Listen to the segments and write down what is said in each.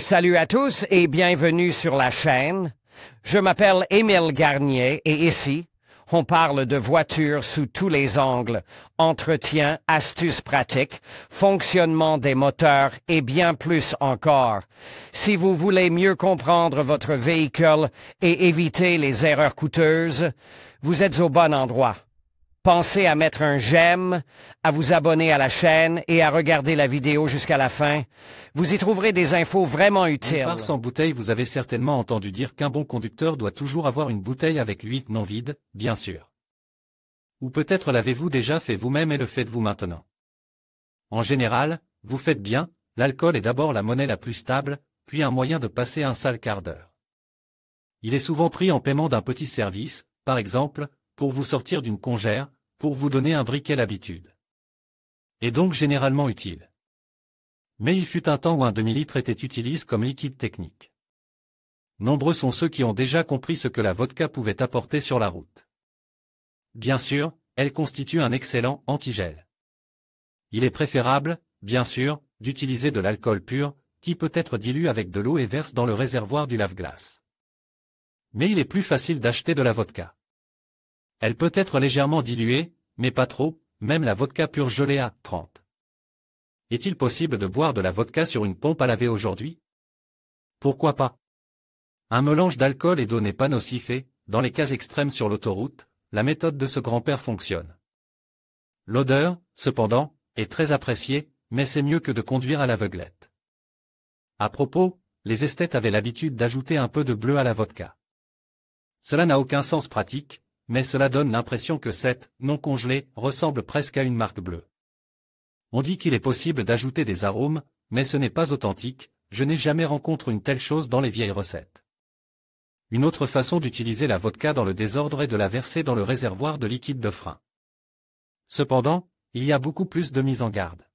Salut à tous et bienvenue sur la chaîne. Je m'appelle Émile Garnier et ici, on parle de voitures sous tous les angles, entretien, astuces pratiques, fonctionnement des moteurs et bien plus encore. Si vous voulez mieux comprendre votre véhicule et éviter les erreurs coûteuses, vous êtes au bon endroit. Pensez à mettre un j'aime, à vous abonner à la chaîne et à regarder la vidéo jusqu'à la fin. Vous y trouverez des infos vraiment utiles. Par sans bouteille, vous avez certainement entendu dire qu'un bon conducteur doit toujours avoir une bouteille avec lui non vide, bien sûr. Ou peut-être l'avez-vous déjà fait vous-même et le faites-vous maintenant. En général, vous faites bien, l'alcool est d'abord la monnaie la plus stable, puis un moyen de passer un sale quart d'heure. Il est souvent pris en paiement d'un petit service, par exemple, pour vous sortir d'une congère, pour vous donner un briquet l'habitude. Et donc généralement utile. Mais il fut un temps où un demi-litre était utilisé comme liquide technique. Nombreux sont ceux qui ont déjà compris ce que la vodka pouvait apporter sur la route. Bien sûr, elle constitue un excellent antigel. Il est préférable, bien sûr, d'utiliser de l'alcool pur, qui peut être dilué avec de l'eau et verse dans le réservoir du lave-glace. Mais il est plus facile d'acheter de la vodka. Elle peut être légèrement diluée, mais pas trop, même la vodka pure gelée à 30. Est-il possible de boire de la vodka sur une pompe à laver aujourd'hui? Pourquoi pas? Un mélange d'alcool et d'eau n'est pas nocif et, dans les cas extrêmes sur l'autoroute, la méthode de ce grand-père fonctionne. L'odeur, cependant, est très appréciée, mais c'est mieux que de conduire à l'aveuglette. À propos, les esthètes avaient l'habitude d'ajouter un peu de bleu à la vodka. Cela n'a aucun sens pratique, mais cela donne l'impression que cette non congelée ressemble presque à une marque bleue. On dit qu'il est possible d'ajouter des arômes, mais ce n'est pas authentique, je n'ai jamais rencontré une telle chose dans les vieilles recettes. Une autre façon d'utiliser la vodka dans le désordre est de la verser dans le réservoir de liquide de frein. Cependant, il y a beaucoup plus de mise en garde.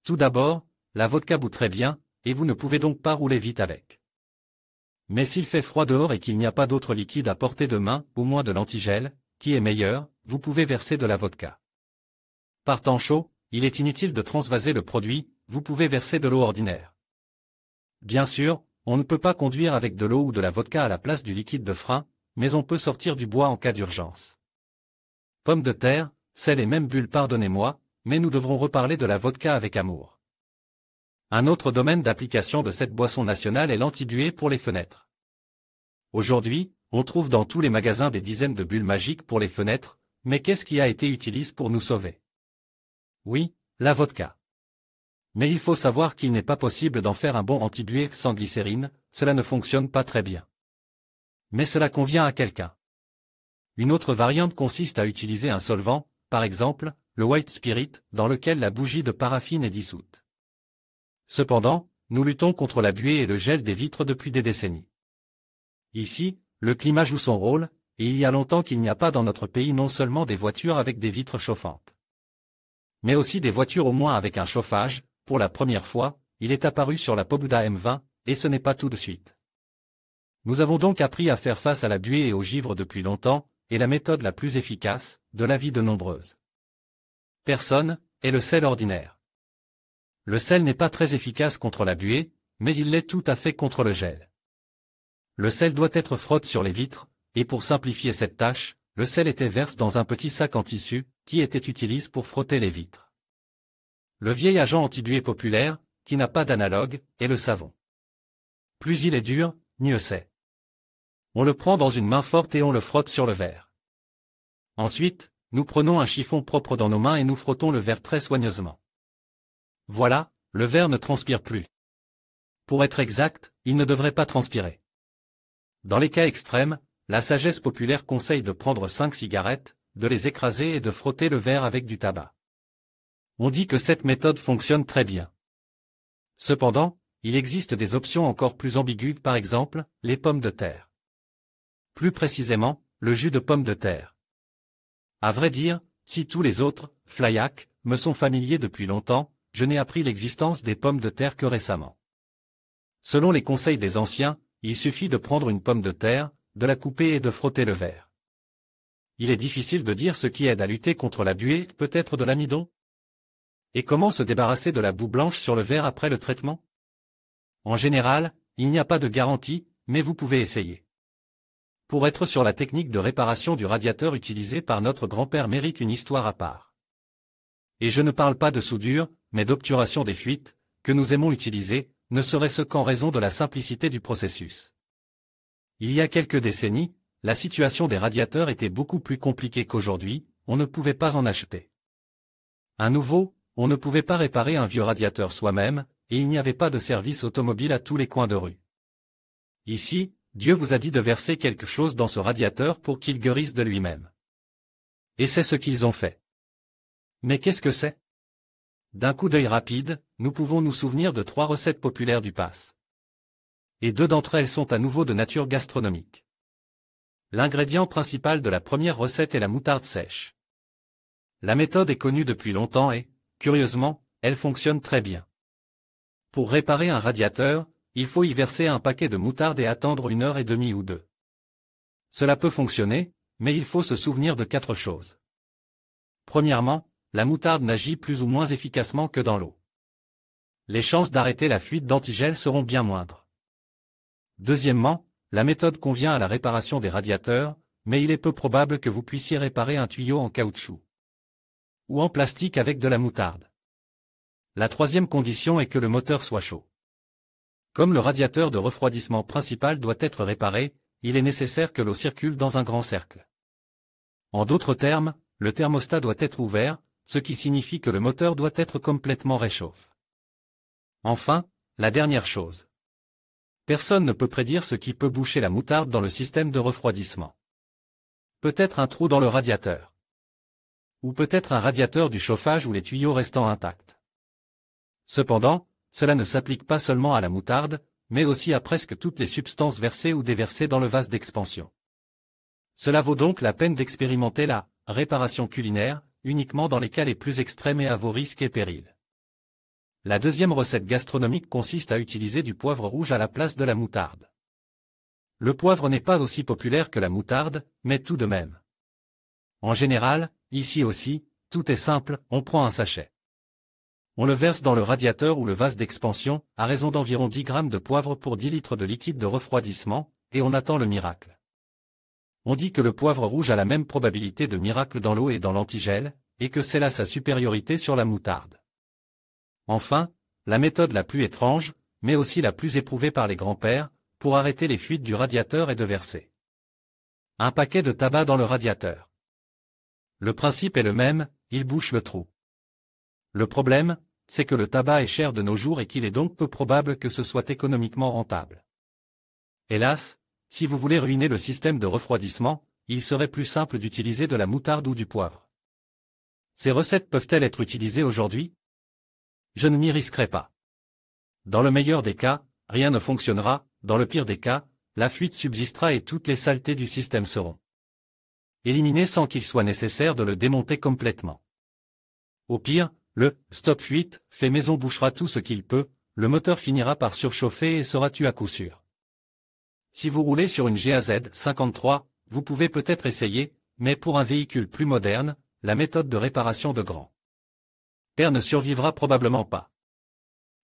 Tout d'abord, la vodka bout très bien, et vous ne pouvez donc pas rouler vite avec. Mais s'il fait froid dehors et qu'il n'y a pas d'autre liquide à portée de main, ou moins de l'antigel, qui est meilleur, vous pouvez verser de la vodka. Par temps chaud, il est inutile de transvaser le produit, vous pouvez verser de l'eau ordinaire. Bien sûr, on ne peut pas conduire avec de l'eau ou de la vodka à la place du liquide de frein, mais on peut sortir du bois en cas d'urgence. Pommes de terre, sel et même bulles, pardonnez-moi, mais nous devrons reparler de la vodka avec amour. Un autre domaine d'application de cette boisson nationale est l'antibuée pour les fenêtres. Aujourd'hui, on trouve dans tous les magasins des dizaines de bulles magiques pour les fenêtres, mais qu'est-ce qui a été utilisé pour nous sauver? Oui, la vodka. Mais il faut savoir qu'il n'est pas possible d'en faire un bon antibuée sans glycérine, cela ne fonctionne pas très bien. Mais cela convient à quelqu'un. Une autre variante consiste à utiliser un solvant, par exemple, le white spirit, dans lequel la bougie de paraffine est dissoute. Cependant, nous luttons contre la buée et le gel des vitres depuis des décennies. Ici, le climat joue son rôle, et il y a longtemps qu'il n'y a pas dans notre pays non seulement des voitures avec des vitres chauffantes, mais aussi des voitures au moins avec un chauffage. Pour la première fois, il est apparu sur la Pobeda M20, et ce n'est pas tout de suite. Nous avons donc appris à faire face à la buée et au givre depuis longtemps, et la méthode la plus efficace, de l'avis de nombreuses personnes, est le sel ordinaire. Le sel n'est pas très efficace contre la buée, mais il l'est tout à fait contre le gel. Le sel doit être frotté sur les vitres, et pour simplifier cette tâche, le sel était versé dans un petit sac en tissu, qui était utilisé pour frotter les vitres. Le vieil agent anti-buée populaire, qui n'a pas d'analogue, est le savon. Plus il est dur, mieux c'est. On le prend dans une main forte et on le frotte sur le verre. Ensuite, nous prenons un chiffon propre dans nos mains et nous frottons le verre très soigneusement. Voilà, le verre ne transpire plus. Pour être exact, il ne devrait pas transpirer. Dans les cas extrêmes, la sagesse populaire conseille de prendre 5 cigarettes, de les écraser et de frotter le verre avec du tabac. On dit que cette méthode fonctionne très bien. Cependant, il existe des options encore plus ambiguës, par exemple, les pommes de terre. Plus précisément, le jus de pomme de terre. À vrai dire, si tous les autres, Flyac, me sont familiers depuis longtemps, je n'ai appris l'existence des pommes de terre que récemment. Selon les conseils des anciens, il suffit de prendre une pomme de terre, de la couper et de frotter le verre. Il est difficile de dire ce qui aide à lutter contre la buée, peut-être de l'amidon? Et comment se débarrasser de la boue blanche sur le verre après le traitement? En général, il n'y a pas de garantie, mais vous pouvez essayer. Pour être sur la technique de réparation du radiateur utilisée par notre grand-père mérite une histoire à part. Et je ne parle pas de soudure, mais d'obturation des fuites, que nous aimons utiliser, ne serait-ce qu'en raison de la simplicité du processus. Il y a quelques décennies, la situation des radiateurs était beaucoup plus compliquée qu'aujourd'hui, on ne pouvait pas en acheter. Un nouveau, on ne pouvait pas réparer un vieux radiateur soi-même, et il n'y avait pas de service automobile à tous les coins de rue. Ici, Dieu vous a dit de verser quelque chose dans ce radiateur pour qu'il guérisse de lui-même. Et c'est ce qu'ils ont fait. Mais qu'est-ce que c'est? D'un coup d'œil rapide, nous pouvons nous souvenir de 3 recettes populaires du pass. Et 2 d'entre elles sont à nouveau de nature gastronomique. L'ingrédient principal de la première recette est la moutarde sèche. La méthode est connue depuis longtemps et, curieusement, elle fonctionne très bien. Pour réparer un radiateur, il faut y verser un paquet de moutarde et attendre 1h30 ou 2. Cela peut fonctionner, mais il faut se souvenir de 4 choses. Premièrement, la moutarde n'agit plus ou moins efficacement que dans l'eau. Les chances d'arrêter la fuite d'antigel seront bien moindres. Deuxièmement, la méthode convient à la réparation des radiateurs, mais il est peu probable que vous puissiez réparer un tuyau en caoutchouc ou en plastique avec de la moutarde. La troisième condition est que le moteur soit chaud. Comme le radiateur de refroidissement principal doit être réparé, il est nécessaire que l'eau circule dans un grand cercle. En d'autres termes, le thermostat doit être ouvert, ce qui signifie que le moteur doit être complètement réchauffé. Enfin, la dernière chose. Personne ne peut prédire ce qui peut boucher la moutarde dans le système de refroidissement. Peut-être un trou dans le radiateur. Ou peut-être un radiateur du chauffage ou les tuyaux restant intacts. Cependant, cela ne s'applique pas seulement à la moutarde, mais aussi à presque toutes les substances versées ou déversées dans le vase d'expansion. Cela vaut donc la peine d'expérimenter la réparation culinaire, uniquement dans les cas les plus extrêmes et à vos risques et périls. La deuxième recette gastronomique consiste à utiliser du poivre rouge à la place de la moutarde. Le poivre n'est pas aussi populaire que la moutarde, mais tout de même. En général, ici aussi, tout est simple, on prend un sachet. On le verse dans le radiateur ou le vase d'expansion, à raison d'environ 10 grammes de poivre pour 10 litres de liquide de refroidissement, et on attend le miracle. On dit que le poivre rouge a la même probabilité de miracle dans l'eau et dans l'antigel, et que c'est là sa supériorité sur la moutarde. Enfin, la méthode la plus étrange, mais aussi la plus éprouvée par les grands-pères, pour arrêter les fuites du radiateur est de verser un paquet de tabac dans le radiateur. Le principe est le même, il bouche le trou. Le problème, c'est que le tabac est cher de nos jours et qu'il est donc peu probable que ce soit économiquement rentable. Hélas, si vous voulez ruiner le système de refroidissement, il serait plus simple d'utiliser de la moutarde ou du poivre. Ces recettes peuvent-elles être utilisées aujourd'hui? Je ne m'y risquerai pas. Dans le meilleur des cas, rien ne fonctionnera, dans le pire des cas, la fuite subsistera et toutes les saletés du système seront éliminées sans qu'il soit nécessaire de le démonter complètement. Au pire, le « stop fuite » fait maison bouchera tout ce qu'il peut, le moteur finira par surchauffer et sera tué à coup sûr. Si vous roulez sur une GAZ 53, vous pouvez peut-être essayer, mais pour un véhicule plus moderne, la méthode de réparation de grand-père ne survivra probablement pas.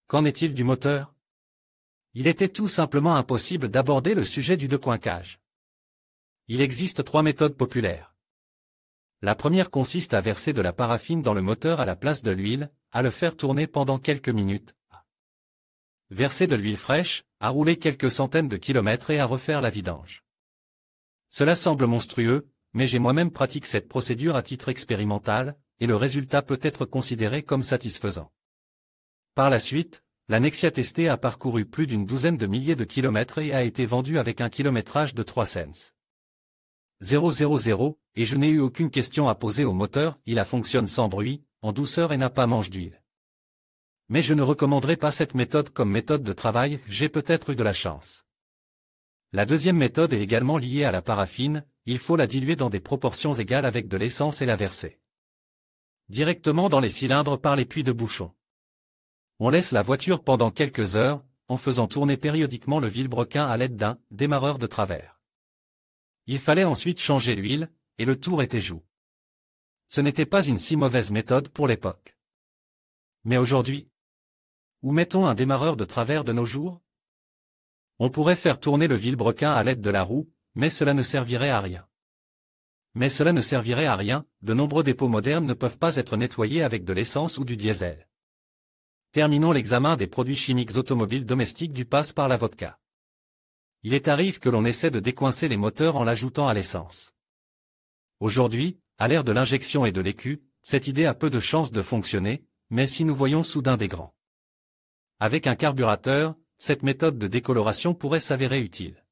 Qu'en est-il du moteur? Il était tout simplement impossible d'aborder le sujet du décoinquage. Il existe 3 méthodes populaires. La première consiste à verser de la paraffine dans le moteur à la place de l'huile, à le faire tourner pendant quelques minutes, à verser de l'huile fraîche, à rouler quelques centaines de kilomètres et à refaire la vidange. Cela semble monstrueux, mais j'ai moi-même pratiqué cette procédure à titre expérimental, et le résultat peut être considéré comme satisfaisant. Par la suite, la Nexia testée a parcouru plus d'une douzaine de milliers de kilomètres et a été vendue avec un kilométrage de 3 cents. 000, et je n'ai eu aucune question à poser au moteur, il fonctionne sans bruit, en douceur et n'a pas manche d'huile. Mais je ne recommanderais pas cette méthode comme méthode de travail, j'ai peut-être eu de la chance. La deuxième méthode est également liée à la paraffine, il faut la diluer dans des proportions égales avec de l'essence et la verser directement dans les cylindres par les puits de bouchon. On laisse la voiture pendant quelques heures, en faisant tourner périodiquement le vilebrequin à l'aide d'un démarreur de travers. Il fallait ensuite changer l'huile, et le tour était joué. Ce n'était pas une si mauvaise méthode pour l'époque. Mais aujourd'hui, où mettons un démarreur de travers de nos jours? On pourrait faire tourner le vilebrequin à l'aide de la roue, mais cela ne servirait à rien. De nombreux dépôts modernes ne peuvent pas être nettoyés avec de l'essence ou du diesel. Terminons l'examen des produits chimiques automobiles domestiques du passe par la vodka. Il arrive que l'on essaie de décoincer les moteurs en l'ajoutant à l'essence. Aujourd'hui, à l'ère de l'injection et de l'écu, cette idée a peu de chances de fonctionner, mais si nous voyons soudain des grands. Avec un carburateur, cette méthode de décoloration pourrait s'avérer utile.